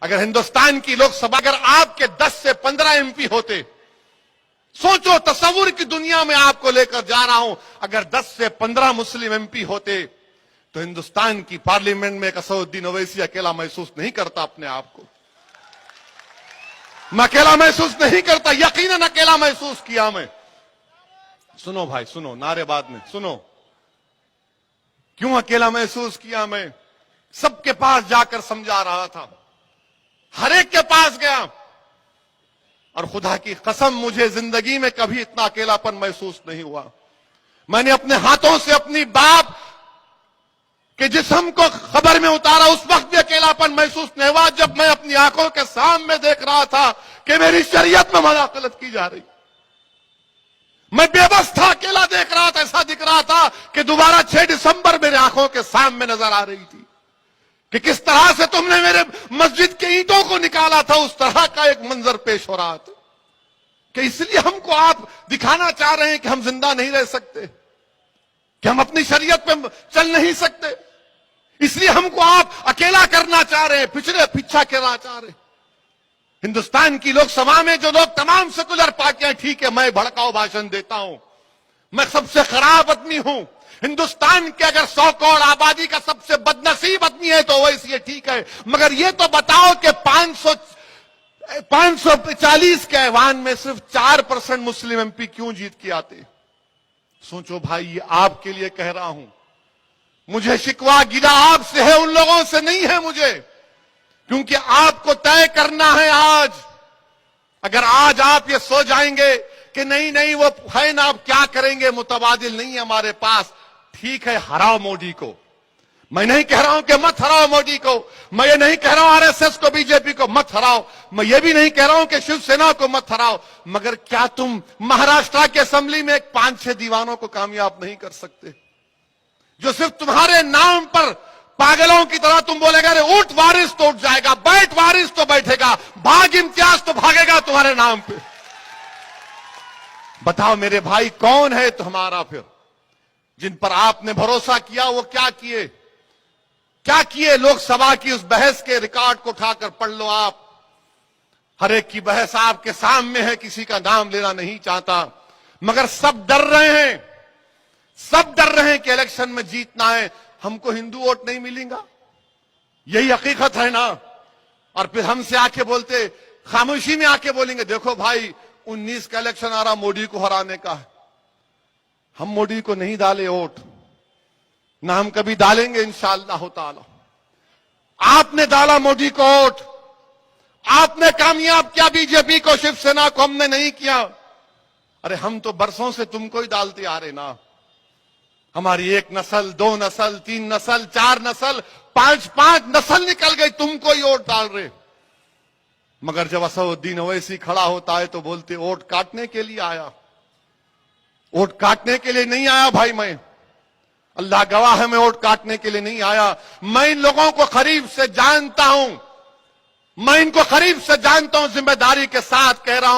अगर हिंदुस्तान की लोकसभा अगर आपके 10 से 15 एमपी होते, सोचो तस्वुर की दुनिया में आपको लेकर जा रहा हूं, अगर 10 से 15 मुस्लिम एमपी होते तो हिंदुस्तान की पार्लियामेंट में असदुद्दीन ओवैसी अकेला महसूस नहीं करता अपने आप को। मैं अकेला महसूस नहीं करता, यकीनन अकेला महसूस किया मैं। सुनो भाई सुनो, नारेबाज में सुनो, क्यों अकेला महसूस किया मैं? सबके पास जाकर समझा रहा था, हर एक के पास गया, और खुदा की कसम मुझे जिंदगी में कभी इतना अकेलापन महसूस नहीं हुआ। मैंने अपने हाथों से अपनी बाप के जिस्म को खबर में उतारा, उस वक्त भी अकेलापन महसूस नहीं हुआ जब मैं अपनी आंखों के सामने देख रहा था कि मेरी शरीयत में मुदाखलत की जा रही। मैं बेबस था, अकेला देख रहा था, ऐसा दिख रहा था कि दोबारा 6 दिसंबर मेरे आंखों के सामने नजर आ रही थी कि किस तरह से तुमने मेरे मस्जिद के ईंटों को निकाला था, उस तरह का एक मंजर पेश हो रहा था कि इसलिए हमको आप दिखाना चाह रहे हैं कि हम जिंदा नहीं रह सकते, कि हम अपनी शरीयत पे चल नहीं सकते, इसलिए हमको आप अकेला करना चाह रहे हैं, पीछा करना चाह रहे हैं। हिंदुस्तान की लोकसभा में जो लोग तमाम सेकुलर पार्टियां, ठीक है मैं भड़काऊ भाषण देता हूं, मैं सबसे खराब आदमी हूं, हिंदुस्तान के अगर 100 करोड़ आबादी का सबसे बदनसीब आदमी है तो वैसे ठीक है, मगर ये तो बताओ कि 540 के ऐवान में सिर्फ 4% मुस्लिम एमपी क्यों जीत के आते? सोचो भाई, ये आपके लिए कह रहा हूं, मुझे शिकवा गिला आपसे है, उन लोगों से नहीं है मुझे, क्योंकि आपको तय करना है आज। अगर आज आप ये सो जाएंगे कि नहीं नहीं वो है ना, आप क्या करेंगे, मुतबादिल नहीं है हमारे पास, ठीक है हराओ मोदी को। मैं नहीं कह रहा हूं कि मत हराओ मोदी को, मैं ये नहीं कह रहा हूं आरएसएस को, बीजेपी को मत हराओ, मैं ये भी नहीं कह रहा हूं कि शिवसेना को मत हराओ, मगर क्या तुम महाराष्ट्र की असेंबली में 5-6 दीवानों को कामयाब नहीं कर सकते, जो सिर्फ तुम्हारे नाम पर पागलों की तरह तुम बोलेगा अरे ऊंट वारिस तो उठ जाएगा, बैठ वारिस तो बैठेगा, भाग इम्तियाज तो भागेगा तुम्हारे नाम पे। बताओ मेरे भाई, कौन है तुम्हारा फिर जिन पर आपने भरोसा किया? वो क्या किए, क्या किए? लोकसभा की उस बहस के रिकॉर्ड को उठाकर पढ़ लो आप, हर एक की बहस आपके सामने है, किसी का नाम लेना नहीं चाहता, मगर सब डर रहे हैं, सब डर रहे हैं कि इलेक्शन में जीतना है, हमको हिंदू वोट नहीं मिलेगा, यही हकीकत है ना। और फिर हमसे आके बोलते, खामोशी में आके बोलेंगे देखो भाई 19 का इलेक्शन आ रहा, मोदी को हराने का है। हम मोदी को नहीं डाले वोट, ना हम कभी डालेंगे इंशाअल्लाह ताला। आपने डाला मोदी को वोट, आपने कामयाब किया बीजेपी को, शिवसेना को हमने नहीं किया। अरे हम तो बरसों से तुमको ही डालते आ रहे ना, हमारी 1 नस्ल, 2 नस्ल, 3 नस्ल, 4 नस्ल, 5 नस्ल निकल गई, तुमको ही वोट डाल रहे। मगर जब असदुद्दीन ओवैसी खड़ा होता है तो बोलते वोट काटने के लिए आया, वोट काटने के लिए नहीं आया भाई, मैं अल्लाह गवाह है, मैं वोट काटने के लिए नहीं आया। मैं इन लोगों को करीब से जानता हूं, मैं इनको करीब से जानता हूं, जिम्मेदारी के साथ कह रहा हूं।